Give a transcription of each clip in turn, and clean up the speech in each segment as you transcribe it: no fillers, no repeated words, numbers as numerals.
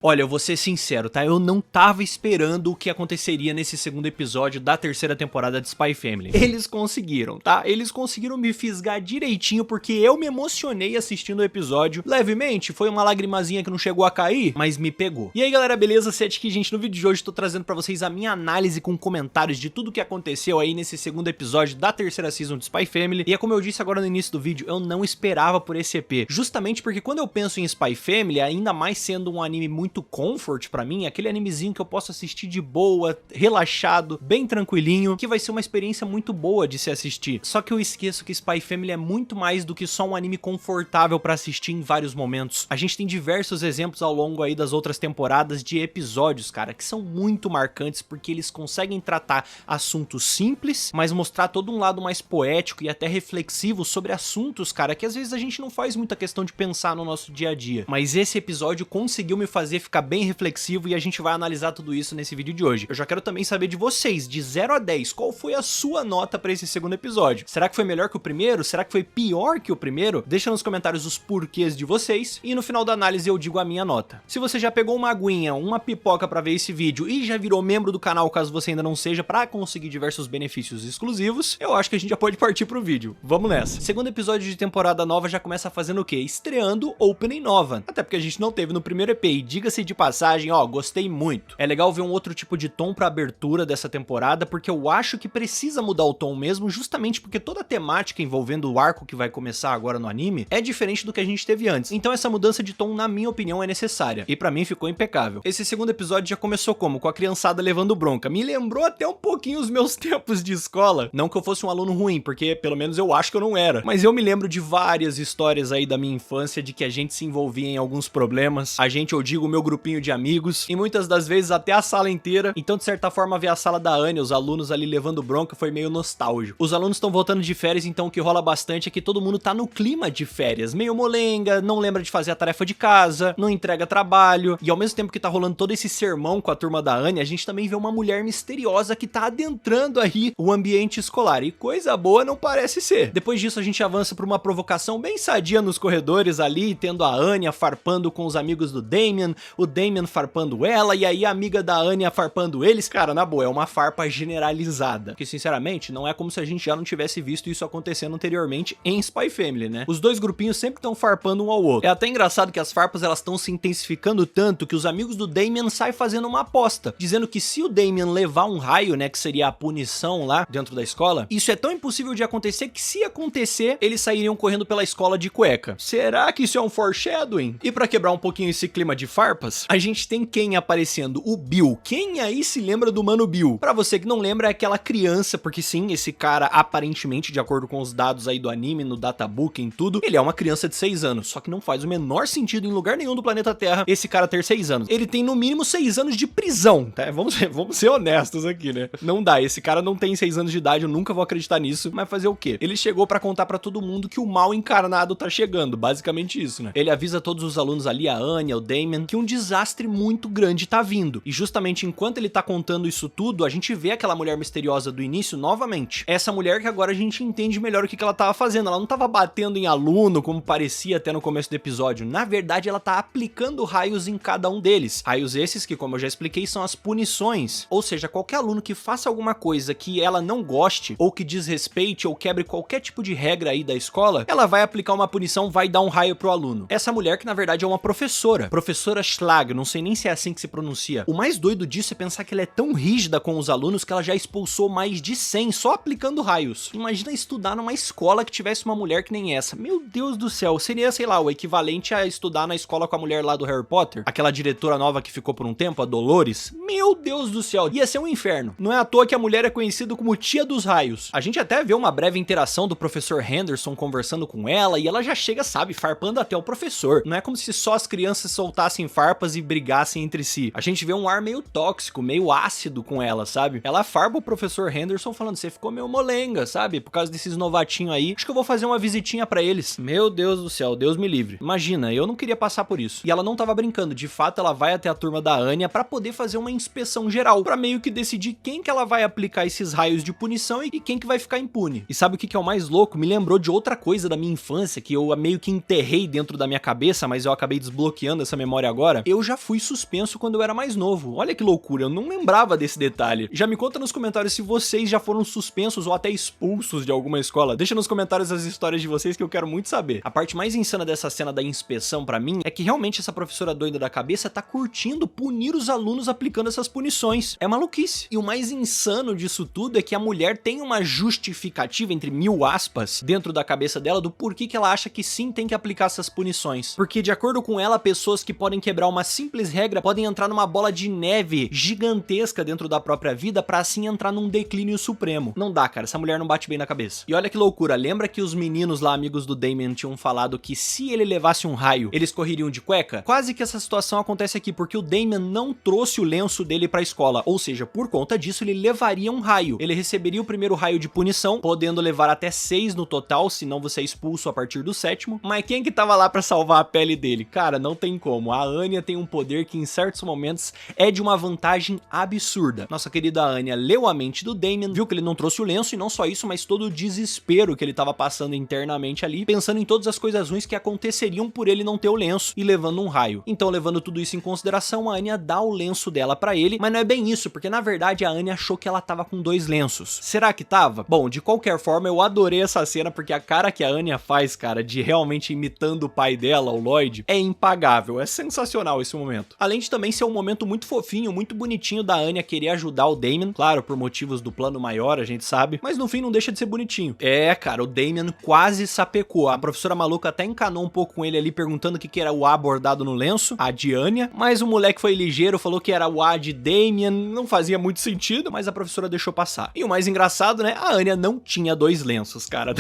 Olha, eu vou ser sincero, tá? Eu não tava esperando o que aconteceria nesse segundo episódio da terceira temporada de Spy Family. Eles conseguiram, tá? Eles conseguiram me fisgar direitinho porque eu me emocionei assistindo o episódio. Levemente, foi uma lagrimazinha que não chegou a cair, mas me pegou. E aí, galera, beleza? Sete aqui, gente. No vídeo de hoje tô trazendo pra vocês a minha análise com comentários de tudo que aconteceu aí nesse segundo episódio da terceira season de Spy Family. E é como eu disse agora no início do vídeo, eu não esperava por esse EP. Justamente porque quando eu penso em Spy Family, ainda mais sendo um anime muito comfort pra mim, aquele animezinho que eu posso assistir de boa, relaxado, bem tranquilinho, que vai ser uma experiência muito boa de se assistir. Só que eu esqueço que Spy Family é muito mais do que só um anime confortável pra assistir em vários momentos. A gente tem diversos exemplos ao longo aí das outras temporadas de episódios, cara, que são muito marcantes porque eles conseguem tratar assuntos simples, mas mostrar todo um lado mais poético e até reflexivo sobre assuntos, cara, que às vezes a gente não faz muita questão de pensar no nosso dia a dia. Mas esse episódio conseguiu me fazer ficar bem reflexivo e a gente vai analisar tudo isso nesse vídeo de hoje. Eu já quero também saber de vocês, de 0 a 10, qual foi a sua nota pra esse segundo episódio? Será que foi melhor que o primeiro? Será que foi pior que o primeiro? Deixa nos comentários os porquês de vocês e no final da análise eu digo a minha nota. Se você já pegou uma aguinha, uma pipoca pra ver esse vídeo e já virou membro do canal caso você ainda não seja pra conseguir diversos benefícios exclusivos, eu acho que a gente já pode partir pro vídeo. Vamos nessa. Segundo episódio de temporada nova já começa fazendo o quê? Estreando opening nova. Até porque a gente não teve no primeiro EP e diga-se de passagem, ó, gostei muito. É legal ver um outro tipo de tom pra abertura dessa temporada, porque eu acho que precisa mudar o tom mesmo, justamente porque toda a temática envolvendo o arco que vai começar agora no anime é diferente do que a gente teve antes. Então essa mudança de tom, na minha opinião, é necessária. E pra mim ficou impecável. Esse segundo episódio já começou como? Com a criançada levando bronca. Me lembrou até um pouquinho os meus tempos de escola. Não que eu fosse um aluno ruim, porque pelo menos eu acho que eu não era. Mas eu me lembro de várias histórias aí da minha infância de que a gente se envolvia em alguns problemas. A gente, eu digo, o meu grupinho de amigos, e muitas das vezes até a sala inteira. Então, de certa forma, ver a sala da Anya, os alunos ali levando bronca, foi meio nostálgico. Os alunos estão voltando de férias, então o que rola bastante é que todo mundo tá no clima de férias, meio molenga, não lembra de fazer a tarefa de casa, não entrega trabalho, e ao mesmo tempo que tá rolando todo esse sermão com a turma da Anya, a gente também vê uma mulher misteriosa que tá adentrando aí o ambiente escolar, e coisa boa não parece ser. Depois disso, a gente avança pra uma provocação bem sadia nos corredores ali, tendo a Anya farpando com os amigos do Damien, o Damien farpando ela, e aí a amiga da Anya farpando eles. Cara, na boa, é uma farpa generalizada. Porque, sinceramente, não é como se a gente já não tivesse visto isso acontecendo anteriormente em Spy Family, né? Os dois grupinhos sempre estão farpando um ao outro. É até engraçado que as farpas, elas estão se intensificando tanto que os amigos do Damien saem fazendo uma aposta, dizendo que se o Damien levar um raio, né, que seria a punição lá dentro da escola, isso é tão impossível de acontecer que, se acontecer, eles sairiam correndo pela escola de cueca. Será que isso é um foreshadowing? E pra quebrar um pouquinho esse clima de farpas, a gente tem quem aparecendo? O Bill. Quem aí se lembra do Mano Bill? Pra você que não lembra, é aquela criança, porque sim, esse cara, aparentemente, de acordo com os dados aí do anime, no databook, em tudo, ele é uma criança de 6 anos, só que não faz o menor sentido em lugar nenhum do planeta Terra esse cara ter 6 anos. Ele tem no mínimo 6 anos de prisão, tá? Vamos ser honestos aqui, né? Não dá, esse cara não tem 6 anos de idade, eu nunca vou acreditar nisso, mas fazer o quê? Ele chegou pra contar pra todo mundo que o mal encarnado tá chegando, basicamente isso, né? Ele avisa todos os alunos ali, a Anya, o Damien, que um desastre muito grande tá vindo. E justamente enquanto ele tá contando isso tudo, a gente vê aquela mulher misteriosa do início novamente. Essa mulher que agora a gente entende melhor o que ela tava fazendo. Ela não tava batendo em aluno, como parecia até no começo do episódio. Na verdade, ela tá aplicando raios em cada um deles. Raios esses que, como eu já expliquei, são as punições. Ou seja, qualquer aluno que faça alguma coisa que ela não goste, ou que desrespeite, ou quebre qualquer tipo de regra aí da escola, ela vai aplicar uma punição, vai dar um raio pro aluno. Essa mulher que, na verdade, é uma professora. Professora Schlag, não sei nem se é assim que se pronuncia. O mais doido disso é pensar que ela é tão rígida com os alunos que ela já expulsou mais de 100 só aplicando raios. Imagina estudar numa escola que tivesse uma mulher que nem essa. Meu Deus do céu, seria, sei lá, o equivalente a estudar na escola com a mulher lá do Harry Potter, aquela diretora nova que ficou por um tempo, a Dolores. Meu Deus do céu, ia ser um inferno. Não é à toa que a mulher é conhecida como tia dos raios. A gente até vê uma breve interação do professor Henderson conversando com ela e ela já chega, sabe, farpando até o professor. Não é como se só as crianças soltassem farpas e brigassem entre si. A gente vê um ar meio tóxico, meio ácido com ela, sabe? Ela farpa o professor Henderson falando, você ficou meio molenga, sabe? Por causa desses novatinhos aí, acho que eu vou fazer uma visitinha pra eles. Meu Deus do céu, Deus me livre. Imagina, eu não queria passar por isso. E ela não tava brincando, de fato ela vai até a turma da Anya pra poder fazer uma inspeção geral, pra meio que decidir quem que ela vai aplicar esses raios de punição e quem que vai ficar impune. E sabe o que é o mais louco? Me lembrou de outra coisa da minha infância que eu meio que enterrei dentro da minha cabeça, mas eu acabei desbloqueando essa memória agora. agora, eu já fui suspenso quando eu era mais novo. Olha que loucura, eu não lembrava desse detalhe. Já me conta nos comentários se vocês já foram suspensos ou até expulsos de alguma escola. Deixa nos comentários as histórias de vocês que eu quero muito saber. A parte mais insana dessa cena da inspeção pra mim é que realmente essa professora doida da cabeça tá curtindo punir os alunos aplicando essas punições. É maluquice. E o mais insano disso tudo é que a mulher tem uma justificativa, entre mil aspas, dentro da cabeça dela do porquê que ela acha que sim tem que aplicar essas punições. Porque de acordo com ela, pessoas que podem quebrar uma simples regra podem entrar numa bola de neve gigantesca dentro da própria vida pra assim entrar num declínio supremo. Não dá, cara, essa mulher não bate bem na cabeça. E olha que loucura, lembra que os meninos lá, amigos do Damien, tinham falado que se ele levasse um raio, eles correriam de cueca? Quase que essa situação acontece aqui, porque o Damien não trouxe o lenço dele pra escola, ou seja, por conta disso ele levaria um raio. Ele receberia o primeiro raio de punição, podendo levar até 6 no total, senão você é expulso a partir do 7º. Mas quem que tava lá pra salvar a pele dele? Cara, não tem como. A Anya tem um poder que em certos momentos é de uma vantagem absurda. Nossa querida Anya leu a mente do Damien, viu que ele não trouxe o lenço, e não só isso, mas todo o desespero que ele tava passando internamente ali, pensando em todas as coisas ruins que aconteceriam por ele não ter o lenço e levando um raio. Então, levando tudo isso em consideração, a Anya dá o lenço dela pra ele, mas não é bem isso, porque na verdade a Anya achou que ela tava com 2 lenços. Será que tava? Bom, de qualquer forma, eu adorei essa cena, porque a cara que a Anya faz, cara, de realmente imitando o pai dela, o Lloyd, é impagável. É sensacional esse momento. Além de também ser um momento muito fofinho, muito bonitinho da Anya querer ajudar o Damien, claro, por motivos do plano maior, a gente sabe, mas no fim não deixa de ser bonitinho. É, cara, o Damien quase sapecou. A professora maluca até encanou um pouco com ele ali, perguntando o que era o A bordado no lenço, a de Anya, mas o moleque foi ligeiro, falou que era o A de Damien, não fazia muito sentido, mas a professora deixou passar. E o mais engraçado, né, a Anya não tinha 2 lenços, cara.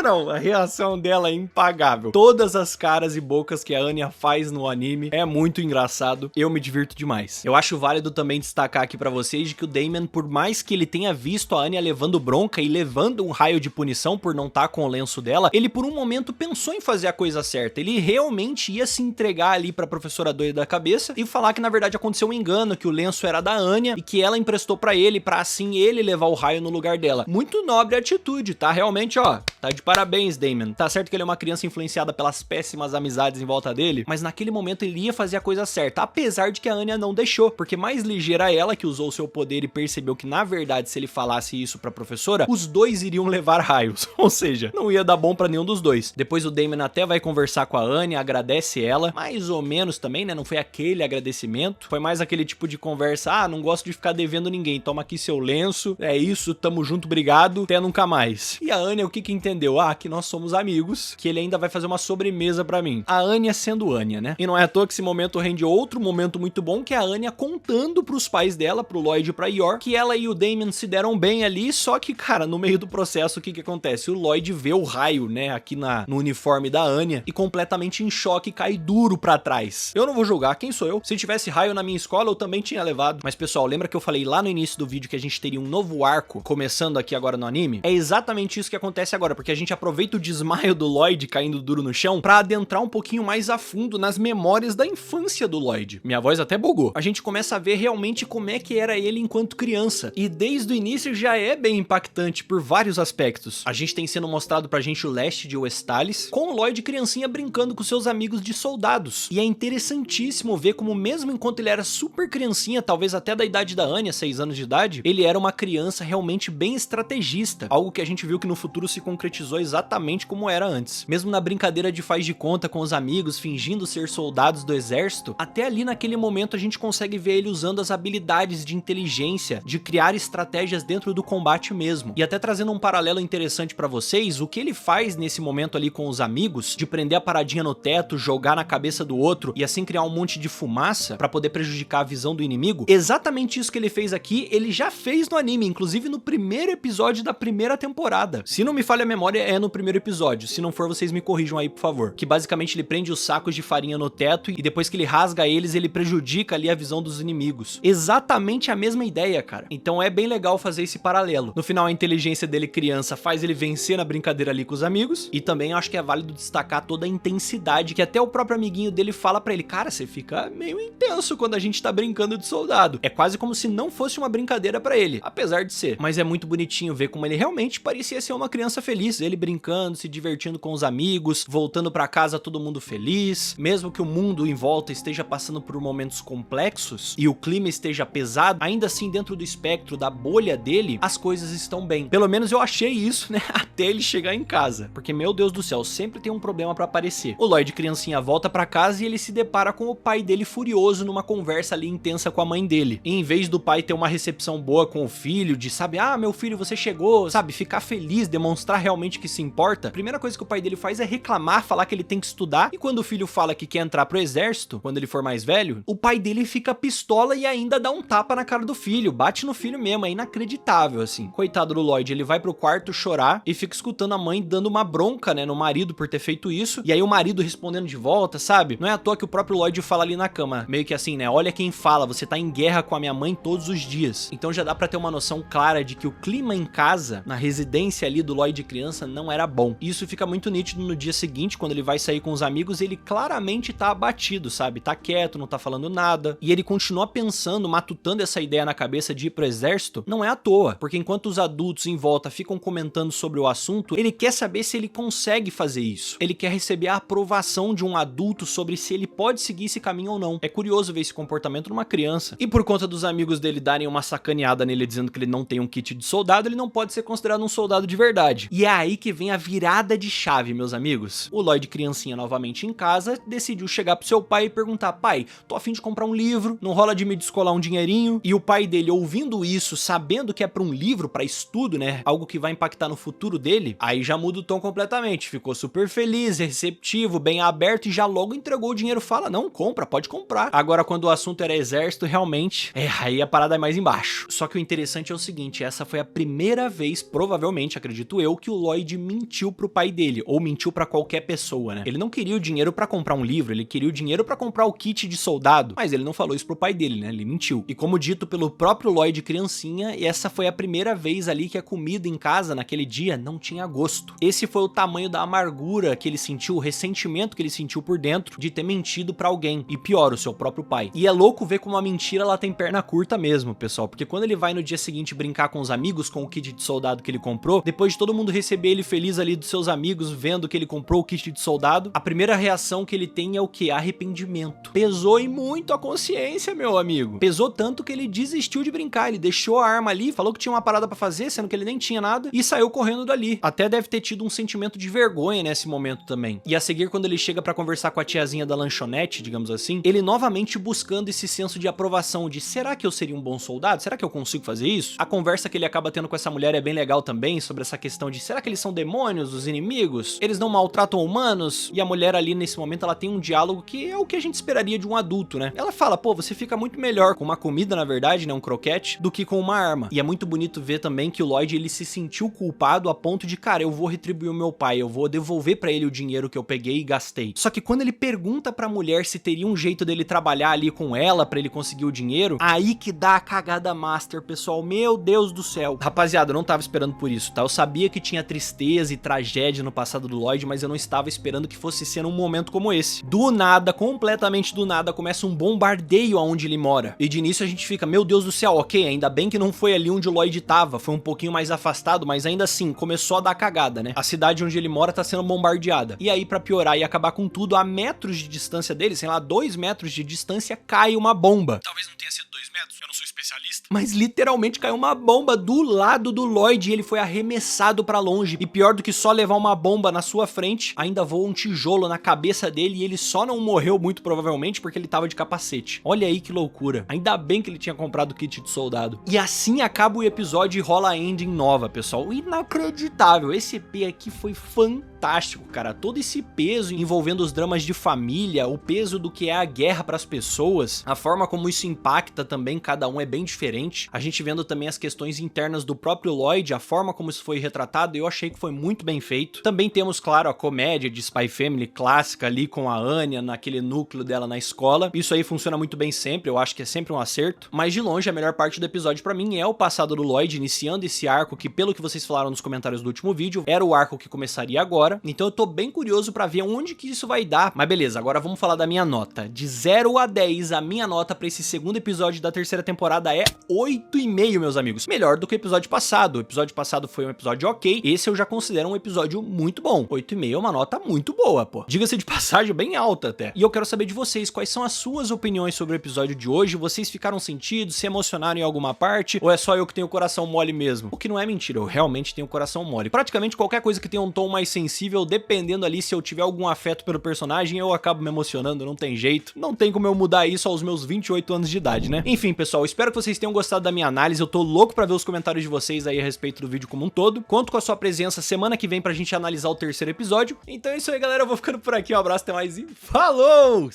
Não, a reação dela é impagável. Todas as caras e bocas que a Anya faz no anime é muito engraçado, eu me divirto demais. Eu acho válido também destacar aqui pra vocês de que o Damien, por mais que ele tenha visto a Anya levando bronca e levando um raio de punição por não estar com o lenço dela, ele por um momento pensou em fazer a coisa certa. Ele realmente ia se entregar ali pra professora doida da cabeça e falar que na verdade aconteceu um engano, que o lenço era da Anya e que ela emprestou pra ele, pra assim ele levar o raio no lugar dela. Muito nobre atitude, tá? Realmente, ó, tá de parabéns, Damien. Tá certo que ele é uma criança influenciada pelas péssimas amizades em volta dele, mas naquele momento ele ia fazer a coisa certa, apesar de que a Anya não deixou, porque mais ligeira ela, que usou o seu poder e percebeu que na verdade se ele falasse isso pra professora, os dois iriam levar raios, ou seja, não ia dar bom pra nenhum dos dois. Depois o Damien até vai conversar com a Anya, agradece ela, mais ou menos também, né, não foi aquele agradecimento, foi mais aquele tipo de conversa, ah, não gosto de ficar devendo ninguém, toma aqui seu lenço, é isso, tamo junto, obrigado, até nunca mais. E a Anya o que entendeu? Ah, que nós somos amigos, que ele ainda vai fazer uma sobremesa pra mim. A Anya sendo Anya, né? E não é à toa que esse momento rende outro momento muito bom, que é a Anya contando pros pais dela, pro Lloyd e pra Yor, que ela e o Damien se deram bem ali, só que, cara, no meio do processo, o que acontece? O Lloyd vê o raio, né, aqui no uniforme da Anya, e completamente em choque, cai duro pra trás. Eu não vou julgar, quem sou eu? Se tivesse raio na minha escola, eu também tinha levado. Mas, pessoal, lembra que eu falei lá no início do vídeo que a gente teria um novo arco começando aqui agora no anime? É exatamente isso que acontece agora, porque a gente aproveita o desmaio do Lloyd caindo duro no chão pra adentrar um pouquinho mais a fundo nas memórias da infância do Lloyd. Minha voz até bugou. A gente começa a ver realmente como é que era ele enquanto criança. E desde o início já é bem impactante por vários aspectos. A gente tem sendo mostrado pra gente o leste de Westalis, com o Lloyd criancinha brincando com seus amigos de soldados. E é interessantíssimo ver como mesmo enquanto ele era super criancinha, talvez até da idade da Anya, 6 anos de idade, ele era uma criança realmente bem estrategista. Algo que a gente viu que no futuro se concretizou exatamente como era antes. Mesmo na brincadeira de faz de conta com os amigos, fingindo ser soldados do exército, até ali naquele momento a gente consegue ver ele usando as habilidades de inteligência, de criar estratégias dentro do combate mesmo. E até trazendo um paralelo interessante pra vocês, o que ele faz nesse momento ali com os amigos, de prender a paradinha no teto, jogar na cabeça do outro e assim criar um monte de fumaça pra poder prejudicar a visão do inimigo, exatamente isso que ele fez aqui, ele já fez no anime, inclusive no primeiro episódio da primeira temporada. Se não me falha a memória, é no primeiro episódio. Se não for, vocês me corrijam aí, por favor. Que basicamente ele prende os sacos de farinha no teto e depois que ele rasga eles, ele prejudica ali a visão dos inimigos. Exatamente a mesma ideia, cara. Então é bem legal fazer esse paralelo. No final, a inteligência dele criança faz ele vencer na brincadeira ali com os amigos. E também acho que é válido destacar toda a intensidade que até o próprio amiguinho dele fala pra ele. Cara, você fica meio intenso quando a gente tá brincando de soldado. É quase como se não fosse uma brincadeira pra ele, apesar de ser. Mas é muito bonitinho ver como ele realmente parecia ser uma criança feliz. Ele brincando, se divertindo com os amigos, voltando pra casa todo mundo feliz. Mesmo que o mundo em volta volta esteja passando por momentos complexos e o clima esteja pesado, ainda assim dentro do espectro da bolha dele, as coisas estão bem. Pelo menos eu achei isso, né, até ele chegar em casa, porque meu Deus do céu, sempre tem um problema pra aparecer. O Lloyd criancinha volta pra casa e ele se depara com o pai dele furioso numa conversa ali intensa com a mãe dele. E em vez do pai ter uma recepção boa com o filho, de sabe, ah, meu filho, você chegou, sabe, ficar feliz, demonstrar realmente que se importa, a primeira coisa que o pai dele faz é reclamar, falar que ele tem que estudar, e quando o filho fala que quer entrar pro exército, quando ele for mais velho, o pai dele fica pistola e ainda dá um tapa na cara do filho, bate no filho mesmo, é inacreditável, assim. Coitado do Lloyd, ele vai pro quarto chorar e fica escutando a mãe dando uma bronca, né, no marido por ter feito isso, e aí o marido respondendo de volta, sabe? Não é à toa que o próprio Lloyd fala ali na cama, meio que assim, né, olha quem fala, você tá em guerra com a minha mãe todos os dias. Então já dá pra ter uma noção clara de que o clima em casa, na residência ali do Lloyd criança, não era bom. E isso fica muito nítido no dia seguinte, quando ele vai sair com os amigos, ele claramente tá abatido, sabe? Tá quieto, não tá falando nada, e ele continua pensando, matutando essa ideia na cabeça de ir pro exército, não é à toa, porque enquanto os adultos em volta ficam comentando sobre o assunto, ele quer saber se ele consegue fazer isso. Ele quer receber a aprovação de um adulto sobre se ele pode seguir esse caminho ou não. É curioso ver esse comportamento numa criança. E por conta dos amigos dele darem uma sacaneada nele dizendo que ele não tem um kit de soldado, ele não pode ser considerado um soldado de verdade. E é aí que vem a virada de chave, meus amigos. O Lloyd criancinha novamente em casa, decidiu chegar pro seu pai e perguntar, pai, tô a fim de comprar um livro, não rola de me descolar um dinheirinho? E o pai dele, ouvindo isso, sabendo que é pra um livro, pra estudo, né, algo que vai impactar no futuro dele, aí já muda o tom completamente, ficou super feliz, receptivo, bem aberto e já logo entregou o dinheiro, fala, não, compra, pode comprar. Agora quando o assunto era exército, realmente, aí a parada é mais embaixo. Só que o interessante é o seguinte, essa foi a primeira vez, provavelmente, acredito eu, que o Lloyd mentiu pro pai dele, ou mentiu pra qualquer pessoa, né? Ele não queria o dinheiro pra comprar um livro, ele queria o dinheiro pra comprar o kit de soldado, mas ele não falou isso pro pai dele, né? Ele mentiu. E como dito pelo próprio Lloyd criancinha, essa foi a primeira vez ali que a comida em casa, naquele dia, não tinha gosto. Esse foi o tamanho da amargura que ele sentiu, o ressentimento que ele sentiu por dentro de ter mentido pra alguém. E pior, o seu próprio pai. E é louco ver como a mentira, ela tem perna curta mesmo, pessoal, porque quando ele vai no dia seguinte brincar com os amigos com o kit de soldado que ele comprou, depois de todo mundo receber ele feliz ali dos seus amigos vendo que ele comprou o kit de soldado, a primeira reação que ele tem é o que? Arrependimento. Pesou e muito a consciência, meu amigo. Pesou tanto que ele desistiu de brincar, ele deixou a arma ali, falou que tinha uma parada pra fazer, sendo que ele nem tinha nada, e saiu correndo dali. Até deve ter tido um sentimento de vergonha nesse momento também. E a seguir, quando ele chega pra conversar com a tiazinha da lanchonete, digamos assim, ele novamente buscando esse senso de aprovação, de será que eu seria um bom soldado? Será que eu consigo fazer isso? A conversa que ele acaba tendo com essa mulher é bem legal também, sobre essa questão de será que eles são demônios, os inimigos? Eles não maltratam humanos? E a mulher ali, nesse momento, ela tem um diálogo que é o que a gente esperaria de um adulto, né? Ela fala, pô, você fica muito melhor com uma comida, na verdade, né, um croquete, do que com uma arma. E é muito bonito ver também que o Lloyd, ele se sentiu culpado a ponto de, cara, eu vou retribuir o meu pai, eu vou devolver pra ele o dinheiro que eu peguei e gastei. Só que quando ele pergunta pra mulher se teria um jeito dele trabalhar ali com ela pra ele conseguir o dinheiro, aí que dá a cagada master, pessoal. Meu Deus do céu. Rapaziada, eu não tava esperando por isso, tá? Eu sabia que tinha tristeza e tragédia no passado do Lloyd, mas eu não estava esperando que fosse ser um momento como esse. Do nada, completamente do nada, começa um bombardeio aonde ele mora. E de início a gente fica, meu Deus do céu, ok, ainda bem que não foi ali onde o Lloyd tava, foi um pouquinho mais afastado, mas ainda assim, começou a dar cagada, né? A cidade onde ele mora tá sendo bombardeada. E aí, pra piorar e acabar com tudo, a metros de distância dele, sei lá, 2 metros de distância, cai uma bomba. Talvez não tenha sido 2 metros, eu não sou especialista. Mas literalmente caiu uma bomba do lado do Lloyd e ele foi arremessado pra longe. E pior do que só levar uma bomba na sua frente, ainda voa um tijolo na cabeça dele e ele só não morreu muito provavelmente porque ele tava de capacete. Olha aí que loucura. Ainda bem que ele tinha comprado o kit de soldado. E assim acaba o episódio e rola a ending nova, pessoal. Inacreditável. Esse EP aqui foi fantástico, cara. Todo esse peso envolvendo os dramas de família, o peso do que é a guerra pras pessoas, a forma como isso impacta também, cada um é bem diferente. A gente vendo também as questões internas do próprio Lloyd, a forma como isso foi retratado, eu achei que foi muito bem feito. Também temos, claro, a comédia de Spy Family clássica ali com a Anya, naquele núcleo dela na escola. Isso aí funciona muito bem sempre, eu acho que é sempre um acerto. Mas de longe, a melhor parte do episódio pra mim é o passado do Lloyd, iniciando esse arco que, pelo que vocês falaram nos comentários do último vídeo, era o arco que começaria agora. agora, então eu tô bem curioso pra ver onde que isso vai dar. Mas beleza, agora vamos falar da minha nota. De 0 a 10, a minha nota pra esse segundo episódio da terceira temporada é 8,5, meus amigos. Melhor do que o episódio passado. O episódio passado foi um episódio ok, esse eu já considero um episódio muito bom. 8,5 é uma nota muito boa, pô. Diga-se de passagem, bem alta até. E eu quero saber de vocês, quais são as suas opiniões sobre o episódio de hoje? Vocês ficaram sentidos, se emocionaram em alguma parte? Ou é só eu que tenho o coração mole mesmo? O que não é mentira, eu realmente tenho o coração mole. Praticamente qualquer coisa que tenha um tom mais sensível, dependendo ali se eu tiver algum afeto pelo personagem, eu acabo me emocionando, não tem jeito. Não tem como eu mudar isso aos meus 28 anos de idade, né? Enfim, pessoal, espero que vocês tenham gostado da minha análise. Eu tô louco pra ver os comentários de vocês aí a respeito do vídeo como um todo. Conto com a sua presença semana que vem pra gente analisar o terceiro episódio. Então é isso aí, galera. Eu vou ficando por aqui. Um abraço, até mais e falou!